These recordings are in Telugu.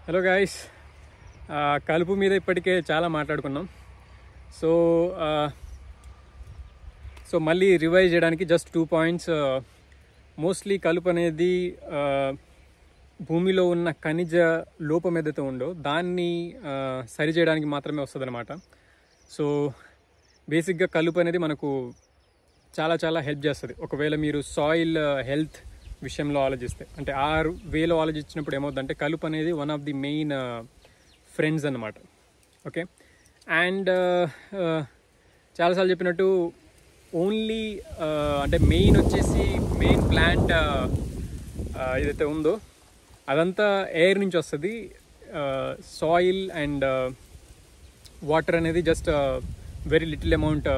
హలో గైస్, కలుపు మీద ఇప్పటికే చాలా మాట్లాడుకున్నాం. సో సో మళ్ళీ రివైజ్ చేయడానికి జస్ట్ 2 పాయింట్స్. మోస్ట్లీ కలుపు అనేది భూమిలో ఉన్న ఖనిజ లోపం ఏదైతే ఉందో దాన్ని సరి చేయడానికి మాత్రమే వస్తుంది అనమాట. సో బేసిక్గా కలుపు అనేది మనకు చాలా చాలా హెల్ప్ చేస్తుంది. ఒకవేళ మీరు సాయిల్ హెల్త్ విషయంలో ఆలోచిస్తే, అంటే ఆ వేలో ఆలోచించినప్పుడు ఏమవుతుందంటే కలుపు అనేది one of the main friends అన్నమాట. ఓకే, అండ్ చాలాసార్లు చెప్పినట్టు ఓన్లీ అంటే మెయిన్ ప్లాంట్ ఏదైతే ఉందో అదంతా ఎయిర్ నుంచి వస్తుంది. సాయిల్ అండ్ వాటర్ అనేది just very little amount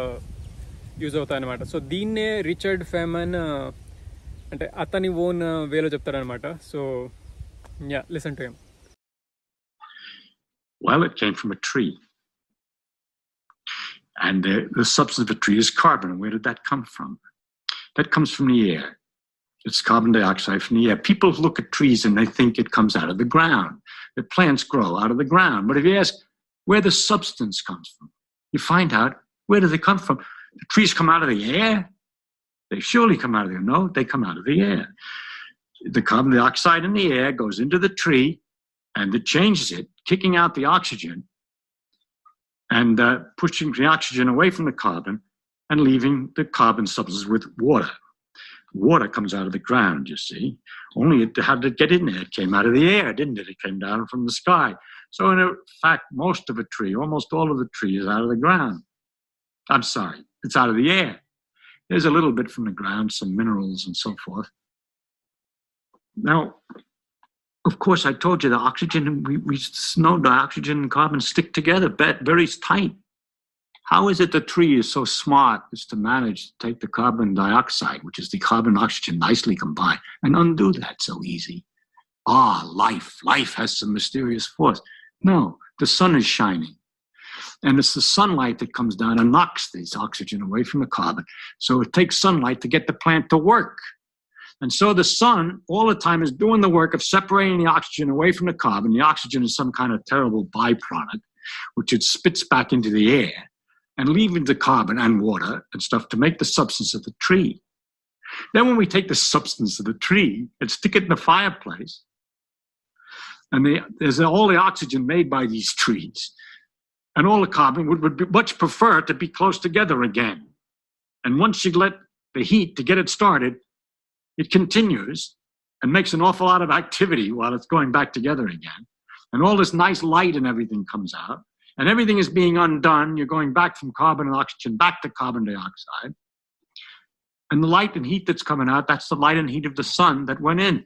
use అవుతాయి అనమాట. సో దీన్నే రిచర్డ్ ఫెమన్ అంటే అతని ఓన్ వేలో చెప్తారనమాట. So yeah, listen to him. Well, it came from a tree. And the substance of a tree is carbon. Where did that come from? That comes from the air. It's carbon dioxide from the air. People look at trees and they think it comes out of the ground. The plants grow out of the ground. But if you ask where the substance comes from, you find out, where do they come from? The trees come out of the air? They surely come out of the air. No, they come out of the air. The carbon dioxide in the air goes into the tree and it changes it, kicking out the oxygen and pushing the oxygen away from the carbon and leaving the carbon substance with water. Water comes out of the ground, you see. Only it had to get in there. It came out of the air, didn't it? It came down from the sky. So in fact, most of a tree, almost all of the tree is out of the ground. I'm sorry, it's out of the air. There's a little bit from the ground, some minerals and so forth. Now, of course, I told you the oxygen, we know the oxygen and carbon stick together very tight. How is it the tree is so smart as to manage to take the carbon dioxide, which is the carbon and oxygen nicely combined, and undo that so easy? Life has some mysterious force. No, the sun is shining. And it's the sunlight that comes down and knocks this oxygen away from the carbon. So it takes sunlight to get the plant to work. And so the sun all the time is doing the work of separating the oxygen away from the carbon. The oxygen is some kind of terrible byproduct, which it spits back into the air and leaving the carbon and water and stuff to make the substance of the tree. Then when we take the substance of the tree and stick it in the fireplace, and there's all the oxygen made by these trees, and all the carbon would be much prefer to be close together again. And once you let the heat to get it started, it continues and makes an awful lot of activity while it's going back together again. And all this nice light and everything comes out. And everything is being undone. You're going back from carbon and oxygen back to carbon dioxide. And the light and heat that's coming out, that's the light and heat of the sun that went in.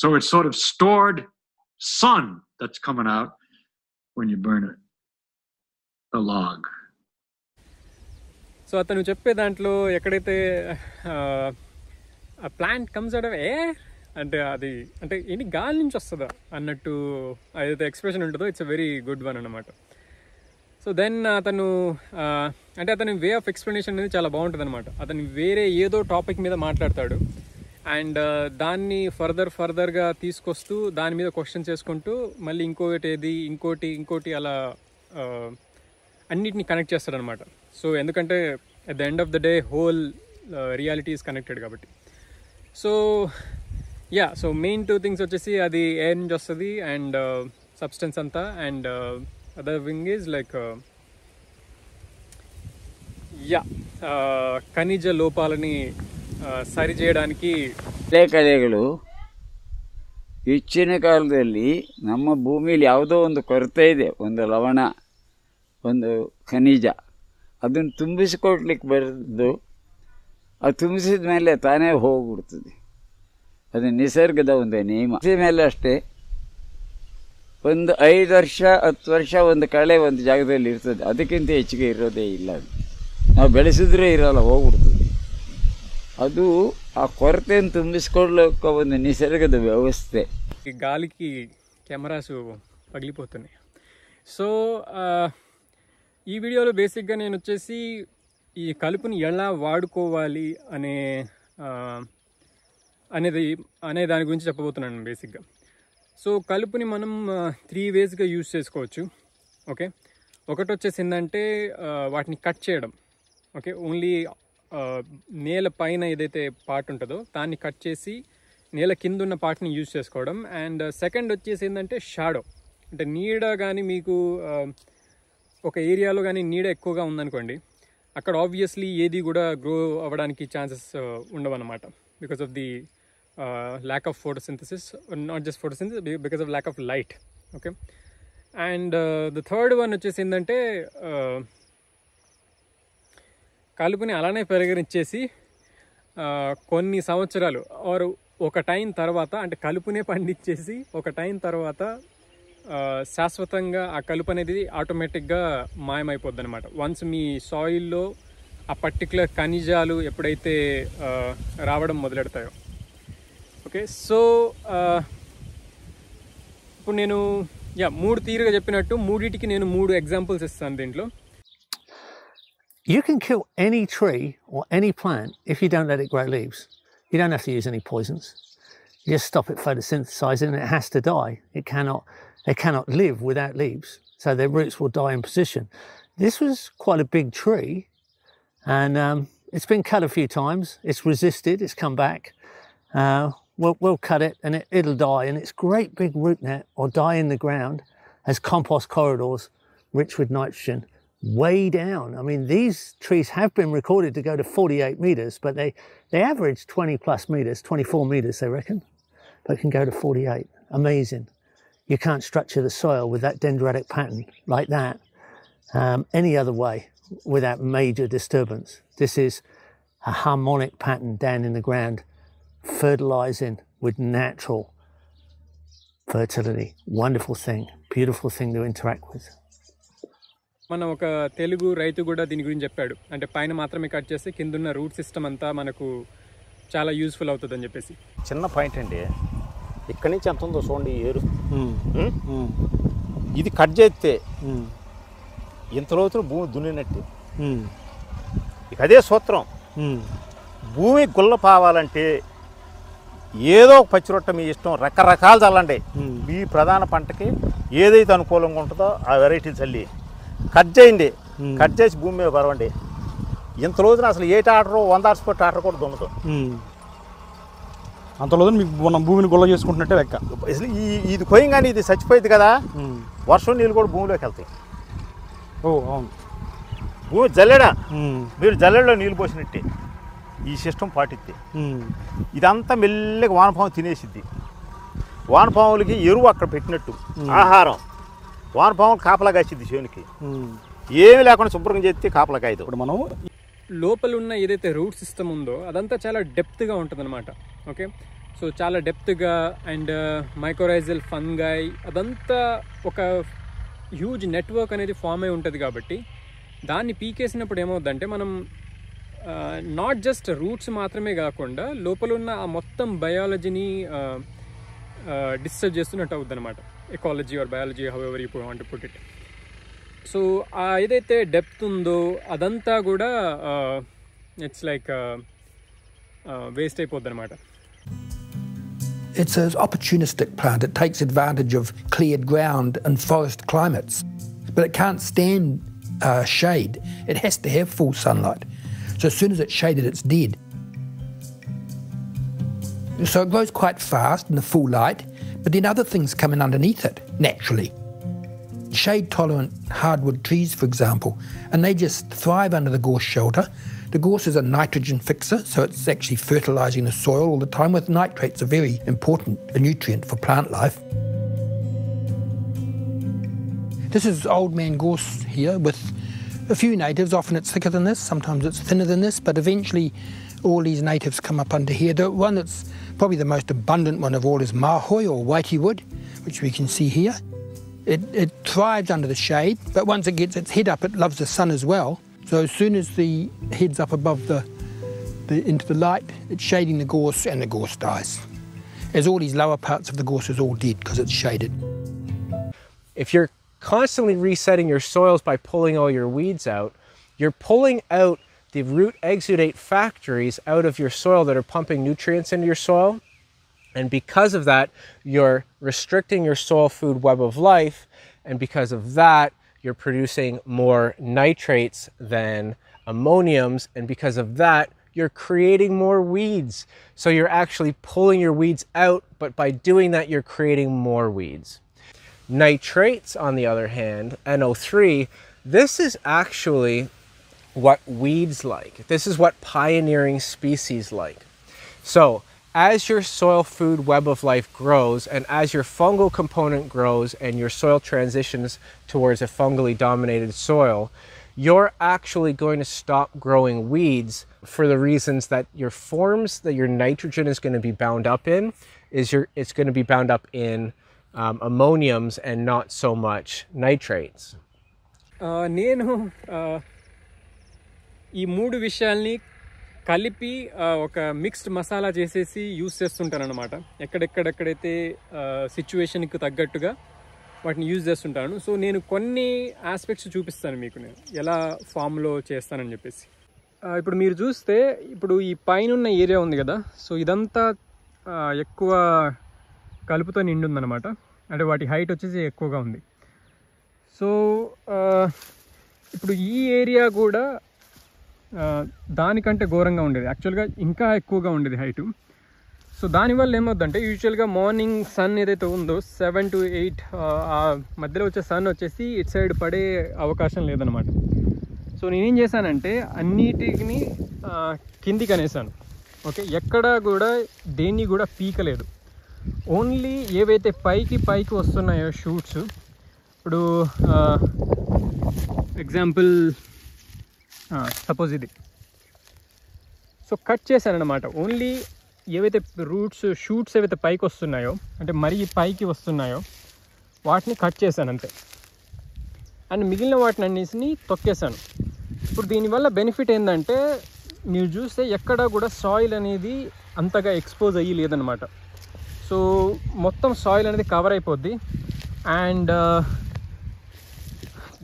So it's sort of stored sun that's coming out when you burn it, a log. So అతను చెప్పే దాంట్లో ఎక్కడైతే ఆ plant comes out of air అంటే అది అంటే ఏంటి గాలి నుంచి వస్తుందా అన్నట్టు ఏదైతే ఎక్స్ప్రెషన్ ఉంటుందో it's a very good one అన్నమాట. సో దెన్ అతను అంటే అతని వే ఆఫ్ ఎక్స్ప్లెనేషన్ అనేది చాలా బాగుంటుంది అనమాట. అతను వేరే ఏదో టాపిక్ మీద మాట్లాడతాడు అండ్ దాన్ని ఫర్దర్గా తీసుకొస్తూ దాని మీద క్వశ్చన్స్ చేసుకుంటూ మళ్ళీ ఇంకోటి అలా అన్నిటిని కనెక్ట్ చేస్తాడనమాట. సో ఎందుకంటే at the end of the day whole reality is connected కాబట్టి. So ya, so main 2 things వచ్చేసి అది ఎయిర్ నుంచి వస్తుంది అండ్ సబ్స్టెన్స్ అంతా, and other thing is like ya ఖనిజ లోపాలని ಸರಿ చేయడానికి ಕಲೆಗಳು ಹೆಚ್ಚಿನ ಕಾಲದಲ್ಲಿ ನಮ್ಮ ಭೂಮಿಯಲ್ಲಿ ಯಾವುದೋ ಒಂದು ಕೊರತೆ ಇದೆ, ಒಂದು ಲವಣ, ಒಂದು ಖನಿಜ, ಅದನ್ನು ತುಂಬಿಸಿಕೊಡ್ಲಿಕ್ಕೆ ಬರೋದು, ಅದು ತುಂಬಿಸಿದ ಮೇಲೆ ತಾನೇ ಹೋಗ್ಬಿಡ್ತದೆ. ಅದು ನಿಸರ್ಗದ ಒಂದು ನಿಯಮ. ಮೇಲೆ ಅಷ್ಟೇ ಒಂದು 5 ವರ್ಷ 10 ವರ್ಷ ಒಂದು ಕಳೆ ಒಂದು ಜಾಗದಲ್ಲಿ ಇರ್ತದೆ, ಅದಕ್ಕಿಂತ ಹೆಚ್ಚಿಗೆ ಇರೋದೇ ಇಲ್ಲ. ಅದು ನಾವು ಬೆಳೆಸಿದ್ರೆ ಇರೋಲ್ಲ, ಹೋಗ್ಬಿಡ್ತದೆ. ಅದು ఆ కొరತೆಯನ್ನು ತುಂಬಿಸಿಕೊಳ್ಳೋಕೆ ಒಂದು నిసర్గದ వ్యవస్థೆ. ఈ గాలికి కెమెరాస్ పగిలిపోతున్నాయి. సో ఈ వీడియోలో బేసిక్గా నేను వచ్చేసి ఈ కలుపుని ఎలా వాడుకోవాలి అనే దాని గురించి చెప్పబోతున్నాను బేసిక్గా. సో కలుపుని మనం 3 వేస్గా యూజ్ చేసుకోవచ్చు. ఓకే, ఒకటి వచ్చేసి ఏంటంటే వాటిని కట్ చేయడం. ఓకే, ఓన్లీ నేల పైన ఏదైతే పార్ట్ ఉంటుందో దాన్ని కట్ చేసి నేల కింద ఉన్న పార్ట్ని యూజ్ చేసుకోవడం. అండ్ సెకండ్ వచ్చేసి ఏంటంటే షాడో, అంటే నీడ కానీ మీకు ఒక ఏరియాలో కానీ నీడ ఎక్కువగా ఉందనుకోండి, అక్కడ ఆబ్వియస్లీ ఏది కూడా గ్రో అవ్వడానికి ఛాన్సెస్ ఉండవన్నమాట, because of the lack of photosynthesis, not just photosynthesis, because of lack of light. Okay, and the third one వచ్చేసి ఏంటంటే కలుపుని అలానే పెరగనిచ్చేసి కొన్ని సంవత్సరాలు ఆర్ ఒక టైం తర్వాత, అంటే కలుపునే పండించేసి ఒక టైం తర్వాత శాశ్వతంగా ఆ కలుపు అనేది ఆటోమేటిక్గా మాయమైపోద్ది అనమాట. వన్స్ మీ సాయిల్లో ఆ పర్టికులర్ ఖనిజాలు ఎప్పుడైతే రావడం మొదలెడతాయో. ఓకే, సో ఇప్పుడు నేను 3 తీరుగా చెప్పినట్టు మూడింటికి నేను 3 ఎగ్జాంపుల్స్ ఇస్తాను దీంట్లో. You can kill any tree or any plant if you don't let it grow leaves. You don't have to use any poisons. You just stop it photosynthesizing and it has to die. They cannot live without leaves, so their roots will die in position. This was quite a big tree, and it's been cut a few times. It's resisted, it's come back. We'll cut it and it'll die, and its great big root net or die in the ground as compost corridors rich with nitrogen way down. I mean, these trees have been recorded to go to 48 metres, but they average 20 plus metres, 24 metres they reckon, but can go to 48. Amazing. You can't structure the soil with that dendritic pattern like that any other way without major disturbance. This is a harmonic pattern down in the ground, fertilizing with natural fertility. Wonderful thing, beautiful thing to interact with. మన ఒక తెలుగు రైతు కూడా దీని గురించి చెప్పాడు, అంటే పైన మాత్రమే కట్ చేస్తే కిందున్న రూట్ సిస్టమ్ అంతా మనకు చాలా యూస్ఫుల్ అవుతుంది అని చెప్పేసి. చిన్న పాయింట్ అండి, ఇక్కడి నుంచి ఎంత ఉందో చూడండి ఏరు. ఇది కట్ చేస్తే ఇంత లోతులు భూమి దున్నినట్టు. ఇక అదే సూత్రం, భూమి గుల్ల పావాలంటే ఏదో ఒక పచ్చి రొట్ట మీ ఇష్టం, రకరకాలు చల్లండి. మీ ప్రధాన పంటకి ఏదైతే అనుకూలంగా ఉంటుందో ఆ వెరైటీలు చల్లి కట్ చేయండి. కట్ చేసి భూమి మీద పరవండి. ఇంత రోజున అసలు ఏ టాటరు 100 హార్స్పవర్ టాటర్ కూడా దున్నదు. అంత రోజున మీకు మనం భూమిని గుల్ల చేసుకుంటున్నట్టే లెక్క. అసలు ఇది కొయ్యంగానే ఇది చచ్చిపోయింది కదా, వర్షం నీళ్ళు కూడా భూమిలోకి వెళ్తాయి. ఓ అవును, భూమి జల్లెడా, మీరు జల్లెడలో నీళ్ళు పోసినట్టే ఈ సిస్టమ్ పాటిద్ది. ఇదంతా మెల్లగా వానపాము తినేసిద్ది. వానపాములకి ఎరువు అక్కడ పెట్టినట్టు ఆహారం, వానపాములు కాపలా కాసిద్ది చేనుకి. ఏమి లేకుండా శుభ్రంగా చేస్తే కాపలా కాయదు. ఇప్పుడు మనం లోపల ఉన్న ఏదైతే రూట్ సిస్టమ్ ఉందో అదంతా చాలా డెప్త్గా ఉంటుంది అనమాట. ఓకే, సో చాలా డెప్త్గా అండ్ మైక్రోరైజల్ ఫంగై అదంతా ఒక హ్యూజ్ నెట్వర్క్ అనేది ఫామ్ అయి ఉంటుంది. కాబట్టి దాన్ని పీకేసినప్పుడు ఏమవుద్దంటే మనం నాట్ జస్ట్ రూట్స్ మాత్రమే కాకుండా లోపల ఉన్న ఆ మొత్తం బయాలజీని డిస్టర్బ్ చేస్తున్నట్టు అవుద్ది అనమాట. Ecology are biology, however you want to put it. So ఏదైతే డెప్త్ ఉందో అదంతా కూడా ఇట్స్ లైక్ వేస్ట్ అయిపోద్ది అనమాట. It's an opportunistic plant. It takes advantage of cleared ground and forest climates, but it can't stand shade. It has to have full sunlight. So as soon as it's shaded, it's dead. So it grows quite fast in the full light, but then other things come in underneath it naturally. Shade-tolerant hardwood trees, for example, and they just thrive under the gorse shelter. The gorse is a nitrogen fixer, so it's actually fertilising the soil all the time with nitrates, a very important nutrient for plant life. This is old man gorse here with a few natives. Often it's thicker than this, sometimes it's thinner than this, but eventually all these natives come up under here. The one that's probably the most abundant one of all is mahoi or whitey wood, which we can see here. It thrives under the shade, but once it gets its head up, it loves the sun as well. So as soon as the head's up above the into the light, it's shading the gorse and the gorse dies. As all these lower parts of the gorse is all dead because it's shaded. If you're constantly resetting your soils by pulling all your weeds out, you're pulling out the root exudate factories out of your soil that are pumping nutrients into your soil. And because of that, you're restricting your soil food web of life. And because of that, you're producing more nitrates than ammoniums. And because of that, you're creating more weeds. So you're actually pulling your weeds out, but by doing that, you're creating more weeds. Nitrates, on the other hand, NO3, this is actually what weeds like. This is what pioneering species like. So as your soil food web of life grows, and as your fungal component grows and your soil transitions towards a fungally dominated soil, you're actually going to stop growing weeds for the reasons that your forms that your nitrogen is going to be bound up in it's going to be bound up in ammoniums and not so much nitrates. నేను ఈ మూడు విషయాల్ని కలిపి ఒక మిక్స్డ్ మసాలా చేసేసి యూస్ చేస్తుంటాను అనమాట. ఎక్కడెక్కడెక్కడైతే సిచ్యువేషన్కి తగ్గట్టుగా వాటిని యూజ్ చేస్తుంటాను. సో నేను కొన్ని ఆస్పెక్ట్స్ చూపిస్తాను మీకు, నేను ఎలా ఫామ్లో చేస్తానని చెప్పేసి. ఇప్పుడు మీరు చూస్తే ఇప్పుడు ఈ పైన ఉన్న ఏరియా ఉంది కదా, సో ఇదంతా ఎక్కువ కలుపుతో నిండి ఉందన్నమాట. అంటే వాటి హైట్ వచ్చేసి ఎక్కువగా ఉంది. సో ఇప్పుడు ఈ ఏరియా కూడా దానికంటే ఘోరంగా ఉండేది, యాక్చువల్గా ఇంకా ఎక్కువగా ఉండేది హైటు. సో దానివల్ల ఏమవుద్దంటే యూజువల్గా మార్నింగ్ సన్ ఏదైతే ఉందో 7 to 8 ఆ మధ్యలో వచ్చే సన్ వచ్చేసి ఇటు సైడ్ పడే అవకాశం లేదనమాట. సో నేనేం చేశానంటే అన్నిటిని కిందికి అనేసాను. ఓకే, ఎక్కడా కూడా దేన్ని కూడా పీకలేదు. ఓన్లీ ఏవైతే పైకి వస్తున్నాయో షూట్స్, ఇప్పుడు ఎగ్జాంపుల్ సపోజ్ ఇది, సో కట్ చేశానన్నమాట. ఓన్లీ ఏవైతే రూట్స్ షూట్స్ ఏవైతే పైకి వస్తున్నాయో, అంటే మరీ పైకి వస్తున్నాయో వాటిని కట్ చేశాను అంతే. అండ్ మిగిలిన వాటిని అన్నిటిని తొక్కేశాను. ఇప్పుడు దీనివల్ల బెనిఫిట్ ఏంటంటే మీరు చూస్తే ఎక్కడ కూడా సాయిల్ అనేది అంతగా ఎక్స్పోజ్ అయ్యి లేదనమాట. సో మొత్తం సాయిల్ అనేది కవర్ అయిపోద్ది. అండ్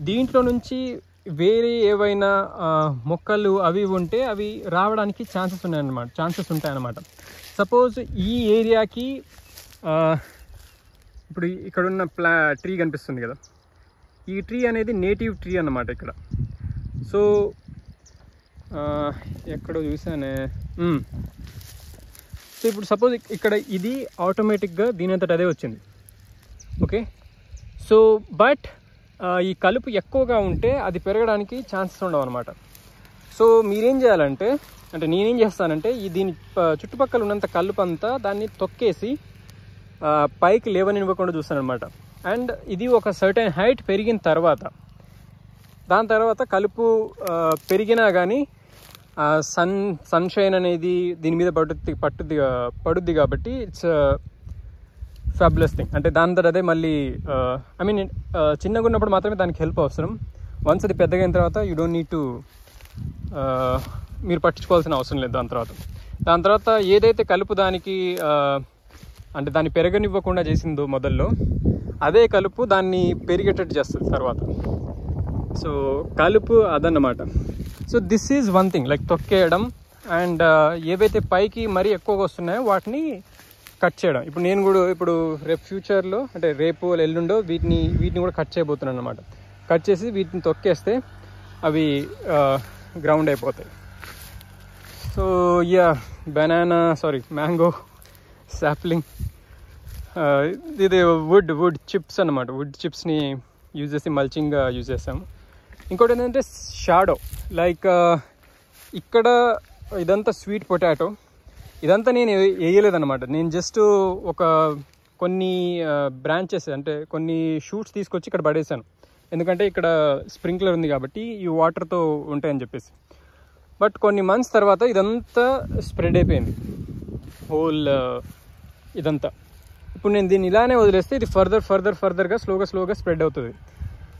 దీంట్లో నుంచి వేరే ఏవైనా మొక్కలు అవి ఉంటే అవి రావడానికి ఛాన్సెస్ ఉంటాయన్నమాట. సపోజ్ ఈ ఏరియాకి ఇప్పుడు ఇక్కడున్న ట్రీ కనిపిస్తుంది కదా, ఈ ట్రీ అనేది నేటివ్ ట్రీ అన్నమాట ఇక్కడ. సో ఎక్కడో చూసానే. సో ఇప్పుడు సపోజ్ ఇక్కడ ఇది ఆటోమేటిక్గా దీనంతట అదే వచ్చింది. ఓకే, సో బట్ ఈ కలుపు ఎక్కువగా ఉంటే అది పెరగడానికి ఛాన్సెస్ ఉండవు అనమాట. సో మీరేం చేయాలంటే, అంటే నేనేం చేస్తానంటే దీని చుట్టుపక్కల ఉన్నంత కలుపు అంతా దాన్ని తొక్కేసి పైకి లేవనివ్వకుండా చూస్తాను అనమాట. అండ్ ఇది ఒక సర్టెన్ హైట్ పెరిగిన తర్వాత, దాని తర్వాత కలుపు పెరిగినా కానీ సన్షైన్ అనేది దీని మీద పడుద్ది కాబట్టి ఇట్స్ ఫ్యాబులస్ థింగ్. అంటే దాని తర్వాత అదే మళ్ళీ ఐ మీన్ చిన్నగా ఉన్నప్పుడు మాత్రమే దానికి హెల్ప్ అవసరం. వన్స్ అది పెద్దగా అయిన తర్వాత యూ డోంట్ నీడ్ టు మీరు పట్టించుకోవాల్సిన అవసరం లేదు. దాని తర్వాత ఏదైతే కలుపు దానికి అంటే దాన్ని పెరగనివ్వకుండా చేసిందో మొదల్లో, అదే కలుపు దాన్ని పెరిగేటట్టు చేస్తుంది తర్వాత. సో కలుపు అదన్నమాట. So this is one thing, like తొక్కేయడం. అండ్ ఏవైతే పైకి మరీ ఎక్కువగా వస్తున్నాయో వాటిని కట్ చేయడం. ఇప్పుడు నేను కూడా రేపు ఫ్యూచర్లో, అంటే రేపు ఎల్లుండో వీటిని కూడా కట్ చేయబోతున్నాను అనమాట. కట్ చేసి వీటిని తొక్కేస్తే అవి గ్రౌండ్ అయిపోతాయి. సో మ్యాంగో సాప్లింగ్, ఇది వుడ్ చిప్స్ అన్నమాట. వుడ్ చిప్స్ని యూజ్ చేసి మల్చింగ్గా యూజ్ చేస్తాము. ఇంకోటి ఏంటంటే షాడో, లైక్ ఇక్కడ ఇదంతా స్వీట్ పొటాటో, ఇదంతా నేను వేయలేదన్నమాట. నేను జస్ట్ కొన్ని బ్రాంచెస్, అంటే కొన్ని షూట్స్ తీసుకొచ్చి ఇక్కడ పడేసాను. ఎందుకంటే ఇక్కడ స్ప్రింక్లర్ ఉంది కాబట్టి ఈ వాటర్తో ఉంటాయని చెప్పేసి. బట్ కొన్ని మంత్స్ తర్వాత ఇదంతా స్ప్రెడ్ అయిపోయింది, హోల్ ఇదంతా. ఇప్పుడు నేను దీన్ని ఇలానే వదిలేస్తే ఇది ఫర్దర్గా స్లోగా స్ప్రెడ్ అవుతుంది.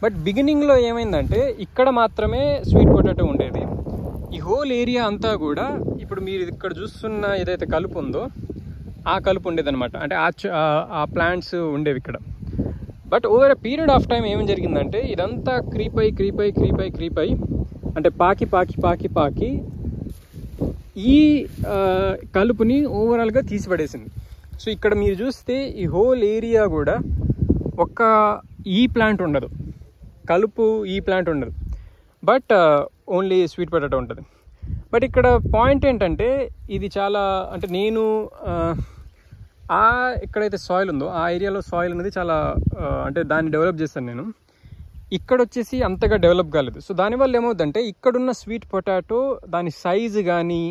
బట్ బిగినింగ్లో ఏమైందంటే ఇక్కడ మాత్రమే స్వీట్ పొటాటో ఉండేది. ఈ హోల్ ఏరియా అంతా కూడా ఇప్పుడు మీరు ఇక్కడ చూస్తున్న ఏదైతే కలుపు ఉందో ఆ కలుపు ఉండేదన్నమాట. అంటే ఆ ప్లాంట్స్ ఉండేవి ఇక్కడ. But over a period of time ఏం జరిగిందంటే ఇదంతా క్రీప్ అయి అంటే పాకి ఈ కలుపుని ఓవరాల్గా తీసిపడేసింది. సో ఇక్కడ మీరు చూస్తే ఈ హోల్ ఏరియా కూడా ఒక్క ఈ ప్లాంట్ ఉండదు, కలుపు ఈ ప్లాంట్ ఉండదు, బట్ ఓన్లీ స్వీట్ పొటాటో ఉంటుంది. బట్ ఇక్కడ పాయింట్ ఏంటంటే ఇది చాలా అంటే నేను ఎక్కడైతే సాయిల్ ఉందో ఆ ఏరియాలో సాయిల్ అనేది చాలా అంటే దాన్ని డెవలప్ చేస్తాను నేను. ఇక్కడ వచ్చేసి అంతగా డెవలప్ కాలేదు. సో దానివల్ల ఏమవుతుందంటే ఇక్కడున్న స్వీట్ పొటాటో దాని సైజు కానీ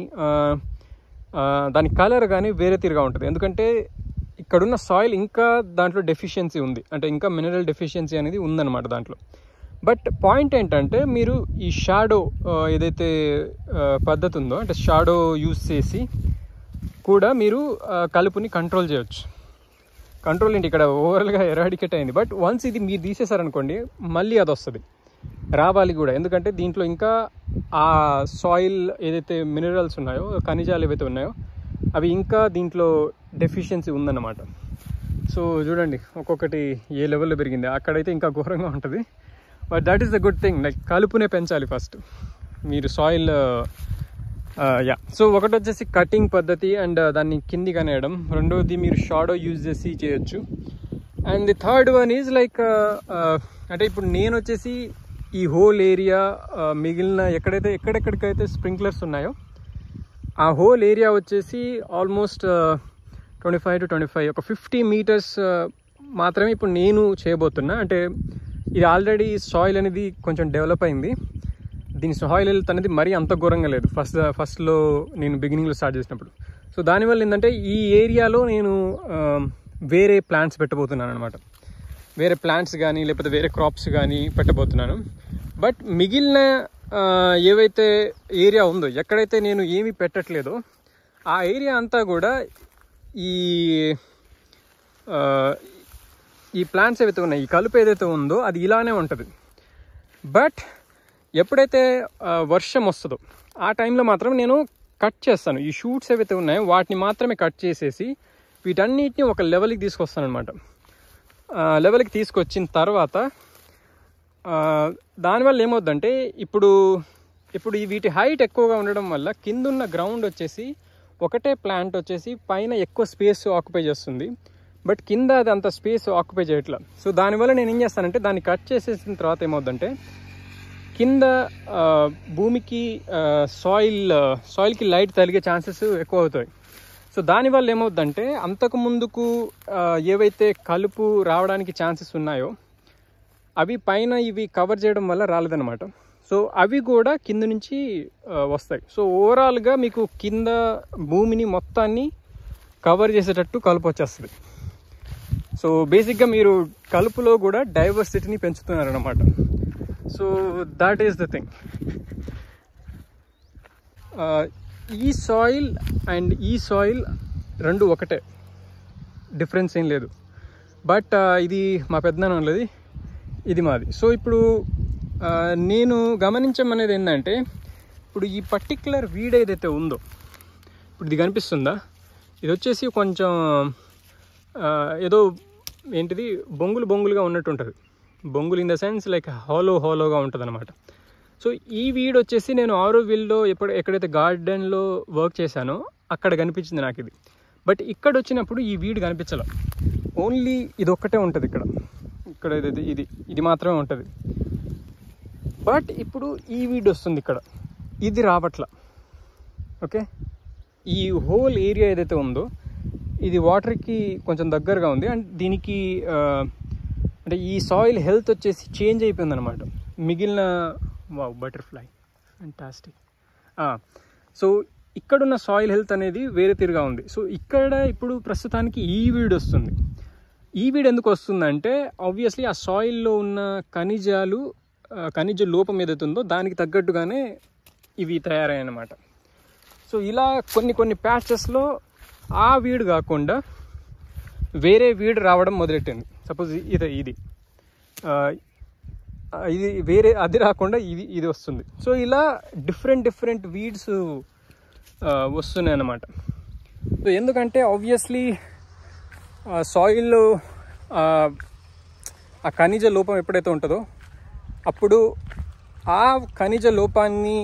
దాని కలర్ కానీ వేరే తీరుగా ఉంటుంది. ఎందుకంటే ఇక్కడున్న సాయిల్ ఇంకా దాంట్లో డెఫిషియన్సీ ఉంది, అంటే ఇంకా మినరల్ డెఫిషియన్సీ అనేది ఉందన్నమాట దాంట్లో. బట్ పాయింట్ ఏంటంటే మీరు ఈ షాడో ఏదైతే పద్ధతి ఉందో అంటే షాడో యూజ్ చేసి కూడా మీరు కలుపుని కంట్రోల్ చేయొచ్చు. కంట్రోల్ ఏంటి ఇక్కడ ఓవరాల్గా ఎరాడికేట్ అయింది. బట్ వన్స్ ఇది మీరు తీసేశారనుకోండి మళ్ళీ అది వస్తుంది, రావాలి కూడా. ఎందుకంటే దీంట్లో ఇంకా ఆ సాయిల్ ఏదైతే మినరల్స్ ఉన్నాయో, ఖనిజాలు ఏవైతే ఉన్నాయో అవి ఇంకా దీంట్లో డెఫిషియన్సీ ఉందన్నమాట. సో చూడండి ఒక్కొక్కటి ఏ లెవెల్లో పెరిగింది. అక్కడైతే ఇంకా ఘోరంగా ఉంటుంది. But that is the good thing, like కలుపునే పెంచాలి ఫస్ట్ మీరు సాయిల్. యా, సో ఒకటి వచ్చేసి కటింగ్ పద్ధతి అండ్ దాన్ని కిందికి అనేయడం, రెండోది మీరు షాడో యూజ్ చేసి చేయొచ్చు. And the third one is like అంటే ఇప్పుడు నేను వచ్చేసి ఈ హోల్ ఏరియా మిగిలిన ఎక్కడెక్కడికైతే స్ప్రింక్లర్స్ ఉన్నాయో ఆ హోల్ ఏరియా వచ్చేసి ఆల్మోస్ట్ 25 to 25 ఒక 50 meters మాత్రమే ఇప్పుడు నేను చేయబోతున్నా. అంటే ఇది ఆల్రెడీ సాయిల్ అనేది కొంచెం డెవలప్ అయింది, దీని సాయిల్ హెల్త్ అనేది మరీ అంత ఘోరంగా లేదు ఫస్ట్లో నేను బిగినింగ్లో స్టార్ట్ చేసినప్పుడు. సో దానివల్ల ఏంటంటే ఈ ఏరియాలో నేను వేరే ప్లాంట్స్ పెట్టబోతున్నాను అనమాట. వేరే ప్లాంట్స్ కానీ లేకపోతే వేరే క్రాప్స్ కానీ పెట్టబోతున్నాను. బట్ మిగిలిన ఏవైతే ఏరియా ఉందో, ఎక్కడైతే నేను ఏమీ పెట్టట్లేదో ఆ ఏరియా అంతా కూడా ఈ ప్లాంట్స్ ఏవైతే ఉన్నాయి, ఈ కలుపు ఏదైతే ఉందో అది ఇలానే ఉంటుంది. బట్ ఎప్పుడైతే వర్షం వస్తుందో ఆ టైంలో మాత్రం నేను కట్ చేస్తాను. ఈ షూట్స్ ఏవైతే ఉన్నాయో వాటిని మాత్రమే కట్ చేసేసి వీటన్నిటిని ఒక లెవెల్కి తీసుకొస్తాను అనమాట. లెవెల్కి తీసుకొచ్చిన తర్వాత దానివల్ల ఏమవుద్దంటే ఇప్పుడు వీటి హైట్ ఎక్కువగా ఉండడం వల్ల కిందున్న గ్రౌండ్ వచ్చేసి ఒకటే ప్లాంట్ వచ్చేసి పైన ఎక్కువ స్పేస్ ఆక్యుపై చేస్తుంది, బట్ కింద అది అంత స్పేస్ ఆక్యుపై చేయట్లా. సో దానివల్ల నేను ఏం చేస్తానంటే దాన్ని కట్ చేసేసిన తర్వాత ఏమవుద్దంటే కింద భూమికి సాయిల్కి లైట్ తగిలే ఛాన్సెస్ ఎక్కువ అవుతాయి. సో దానివల్ల ఏమవుద్దంటే అంతకు ముందుకు ఏవైతే కలుపు రావడానికి ఛాన్సెస్ ఉన్నాయో అవి పైన ఇవి కవర్ చేయడం వల్ల రాలేదన్నమాట. సో అవి కూడా కింద నుంచి వస్తాయి. సో ఓవరాల్గా మీకు కింద భూమిని మొత్తాన్ని కవర్ చేసేటట్టు కలుపు వచ్చేస్తుంది. సో బేసిక్గా మీరు కలుపులో కూడా డైవర్సిటీని పెంచుతున్నారన్నమాట. So that is the thing. ఈ సాయిల్ అండ్ ఈ సాయిల్ రెండు ఒకటే, డిఫరెన్స్ ఏం లేదు. బట్ ఇది మా పెద్దనాన్నది, ఇది మాది. సో ఇప్పుడు నేను గమనించమనేది ఏంటంటే ఇప్పుడు ఈ పర్టిక్యులర్ వీడ్ ఏదైతే ఉందో, ఇప్పుడు ఇది కనిపిస్తుందా, ఇది వచ్చేసి కొంచెం ఏదో ఏంటిది బొంగులుగా ఉన్నట్టు ఉంటుంది. బొంగులు ఇన్ ద సెన్స్ లైక్ హాలోగా ఉంటుంది అనమాట. సో ఈ వీడ్ వచ్చేసి నేను ఆరోవిల్లో ఎక్కడైతే గార్డెన్లో వర్క్ చేశానో అక్కడ కనిపించింది నాకు ఇది. బట్ ఇక్కడ వచ్చినప్పుడు ఈ వీడ్ కనిపించాల, ఓన్లీ ఇది ఒక్కటే ఉంటుంది ఇక్కడ ఇది మాత్రమే ఉంటుంది. బట్ ఇప్పుడు ఈ వీడ్ వస్తుంది ఇక్కడ, ఇది రావట్లా. ఓకే, ఈ హోల్ ఏరియా ఏదైతే ఉందో ఇది వాటర్కి కొంచెం దగ్గరగా ఉంది అండ్ దీనికి అంటే ఈ సాయిల్ హెల్త్ వచ్చేసి చేంజ్ అయిపోయింది అనమాట. మిగిలిన బటర్ఫ్లై ఫ్యాంటాస్టిక్. సో ఇక్కడున్న సాయిల్ హెల్త్ అనేది వేరే తీరుగా ఉంది. సో ఇక్కడ ఇప్పుడు ప్రస్తుతానికి ఈ వీడ్ వస్తుంది. ఈ వీడ్ ఎందుకు వస్తుందంటే ఆబ్వియస్లీ ఆ సాయిల్లో ఉన్న ఖనిజ లోపం ఏదైతే ఉందో దానికి తగ్గట్టుగానే ఇవి తయారయ్యాయి అన్నమాట. సో ఇలా కొన్ని ప్యాచెస్లో ఆ వీడ్ కాకుండా వేరే వీడ్ రావడం మొదలెట్టింది. సపోజ్ ఇది వేరే అది రాకుండా ఇది వస్తుంది. సో ఇలా డిఫరెంట్ వీడ్స్ వస్తున్నాయి అన్నమాట. సో ఎందుకంటే ఆబ్వియస్లీ సాయిల్లో ఆ ఖనిజ లోపం ఎప్పుడైతే ఉంటుందో అప్పుడు ఆ ఖనిజ లోపాన్ని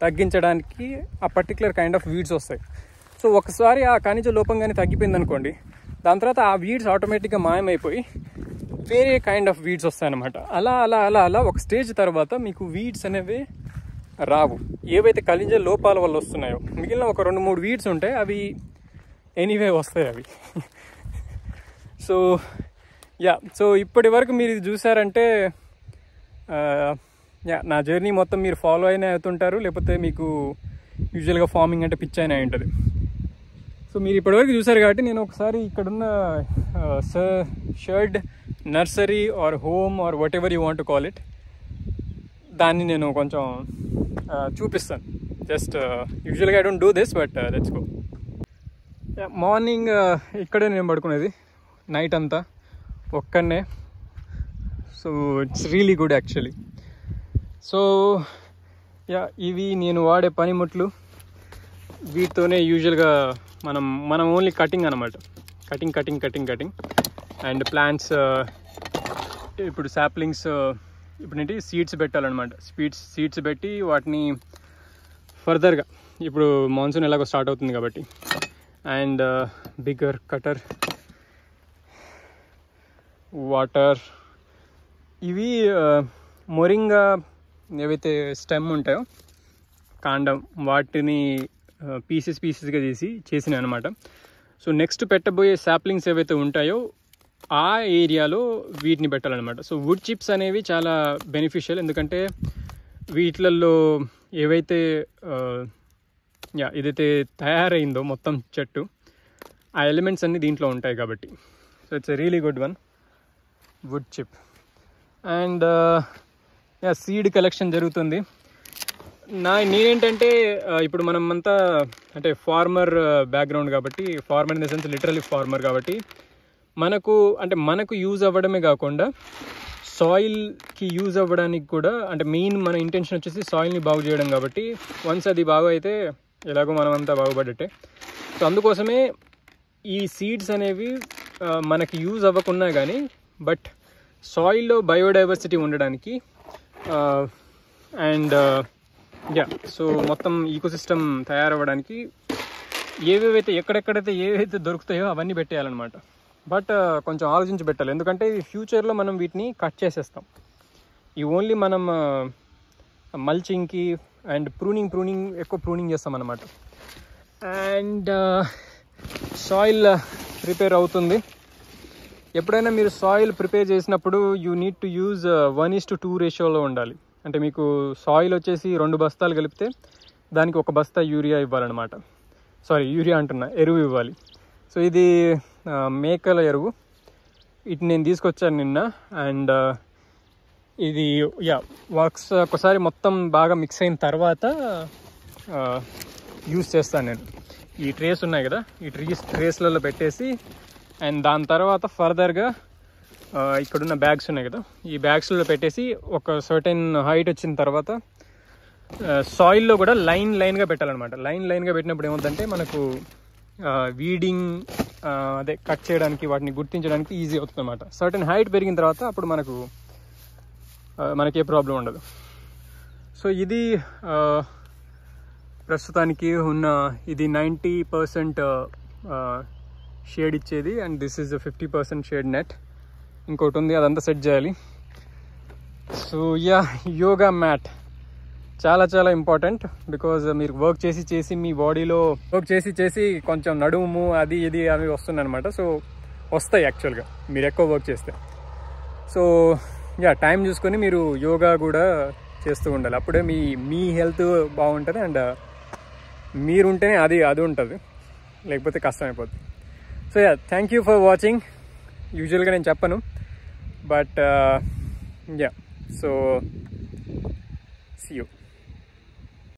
తగ్గించడానికి ఆ పర్టికులర్ కైండ్ ఆఫ్ వీడ్స్ వస్తాయి. సో ఒకసారి ఆ ఖనిజ లోపం కానీ తగ్గిపోయింది అనుకోండి, దాని తర్వాత ఆ వీడ్స్ ఆటోమేటిక్గా మాయమైపోయి వేరే కైండ్ ఆఫ్ వీడ్స్ వస్తాయన్నమాట. అలా అలా అలా అలా ఒక స్టేజ్ తర్వాత మీకు వీడ్స్ అనేవి రావు. ఏవైతే ఖనిజ లోపాల వల్ల వస్తున్నాయో మిగిలిన ఒక 2-3 వీడ్స్ ఉంటాయి, అవి ఎనీవే వస్తాయి అవి. సో సో ఇప్పటి వరకు మీరు ఇది చూసారంటే నా జర్నీ మొత్తం మీరు ఫాలో అయినా అవుతుంటారు, లేకపోతే మీకు యూజువల్గా ఫార్మింగ్ అంటే పిచ్ అయినా ఉంటుంది. సో మీరు ఇప్పటివరకు చూసారు కాబట్టి నేను ఒకసారి ఇక్కడున్న shared nursery or home or whatever you want to call it, దాన్ని నేను కొంచెం చూపిస్తాను. జస్ట్ యూజువల్గా I don't do this, but let's go. Morning ఇక్కడే నేను పడుకునేది, నైట్ అంతా ఒక్కనే. So it's really good actually. So ఇవి నేను వాడే పనిముట్లు. వీటితోనే యూజువల్గా మనం ఓన్లీ కటింగ్ అనమాట, కటింగ్ అండ్ ప్లాంట్స్. ఇప్పుడు సాప్లింగ్స్ ఇప్పుడు ఏంటి సీడ్స్ పెట్టాలన్నమాట. సీడ్స్ పెట్టి వాటిని ఫర్దర్గా, ఇప్పుడు మాన్సూన్ ఎలాగో స్టార్ట్ అవుతుంది కాబట్టి, అండ్ బిగ్గర్ కటర్, వాటర్. ఇవి మొరింగా ఏవైతే స్టెమ్ ఉంటాయో కాండం, వాటిని పీసెస్గా చేసినాయి అనమాట. సో నెక్స్ట్ పెట్టబోయే సాప్లింగ్స్ ఏవైతే ఉంటాయో ఆ ఏరియాలో వీటిని పెట్టాలన్నమాట. సో వుడ్ చిప్స్ అనేవి చాలా బెనిఫిషియల్, ఎందుకంటే వీటిలలో ఏవైతే ఏదైతే తయారైందో మొత్తం చెట్టు, ఆ ఎలిమెంట్స్ అన్నీ దీంట్లో ఉంటాయి కాబట్టి. So it's a really good one, wood chip. And seed collection జరుగుతుంది. నేనేంటంటే ఇప్పుడు మనం అంతా అంటే ఫార్మర్ బ్యాక్గ్రౌండ్ కాబట్టి, farmer in the sense literally farmer కాబట్టి, మనకు యూజ్ అవ్వడమే కాకుండా సాయిల్కి యూజ్ అవ్వడానికి కూడా, అంటే మెయిన్ మన ఇంటెన్షన్ వచ్చేసి సాయిల్ని బాగు చేయడం కాబట్టి, వన్స్ అది బాగు అయితే ఎలాగో మనం అంతా బాగుపడట్టే. సో అందుకోసమే ఈ సీడ్స్ అనేవి మనకి యూజ్ అవ్వకున్నా కానీ, బట్ సాయిల్లో బయోడైవర్సిటీ ఉండడానికి అండ్ సో మొత్తం ఈకోసిస్టమ్ తయారవ్వడానికి ఎక్కడెక్కడైతే ఏవైతే దొరుకుతాయో అవన్నీ పెట్టేయాలన్నమాట. బట్ కొంచెం ఆలోచించి పెట్టాలి, ఎందుకంటే ఫ్యూచర్లో మనం వీటిని కట్ చేసేస్తాం. ఈ ఓన్లీ మనం మల్చింగ్కి అండ్ ఎక్కువ ప్రూనింగ్ చేస్తాం అన్నమాట. అండ్ సాయిల్ ప్రిపేర్ అవుతుంది. ఎప్పుడైనా మీరు సాయిల్ ప్రిపేర్ చేసినప్పుడు యూ నీడ్ టు యూజ్ 1:2 రేషియోలో ఉండాలి. అంటే మీకు సాయిల్ వచ్చేసి 2 బస్తాలు కలిపితే దానికి 1 బస్తా యూరియా ఇవ్వాలన్నమాట. యూరియా అంటున్నా, ఎరువు ఇవ్వాలి. సో ఇది మేకల ఎరువు, ఇటు నేను తీసుకొచ్చాను నిన్న. అండ్ ఇది వర్క్స్ ఒకసారి మొత్తం బాగా మిక్స్ అయిన తర్వాత యూజ్ చేస్తాను నేను. ఈ ట్రేస్ ఉన్నాయి కదా, ఈ ట్రేస్లలో పెట్టేసి, అండ్ దాని తర్వాత ఫర్దర్గా ఇక్కడున్న బ్యాగ్స్ ఉన్నాయి కదా, ఈ బ్యాగ్స్లో పెట్టేసి ఒక సర్టెన్ హైట్ వచ్చిన తర్వాత సాయిల్లో కూడా లైన్గా పెట్టాలన్నమాట. లైన్గా పెట్టినప్పుడు ఏమవుతుందంటే మనకు వీడింగ్ అదే కట్ చేయడానికి, వాటిని గుర్తించడానికి ఈజీ అవుతుంది అన్నమాట. సర్టెన్ హైట్ పెరిగిన తర్వాత అప్పుడు మనకి ఏ ప్రాబ్లం ఉండదు. సో ఇది ప్రస్తుతానికి ఉన్న ఇది 90% షేడ్ ఇచ్చేది, and this is 50% shade net. ఇంకోటి ఉంది, అదంతా సెట్ చేయాలి. సో యోగా మ్యాట్ చాలా చాలా ఇంపార్టెంట్, బికాజ్ మీరు వర్క్ చేసి మీ బాడీలో వర్క్ చేసి కొంచెం నడుము అది ఇది అవి వస్తున్నాయి అనమాట. సో వస్తాయి యాక్చువల్గా మీరు ఎక్కువ వర్క్ చేస్తే. సో టైం చూసుకొని మీరు యోగా కూడా చేస్తూ ఉండాలి, అప్పుడే మీ హెల్త్ బాగుంటుంది. అండ్ మీరుంటేనే అది ఉంటుంది, లేకపోతే కష్టం అయిపోతుంది. So thank you for watching. యూజువల్గా నేను చెప్పను, బట్ సో సీ యూ.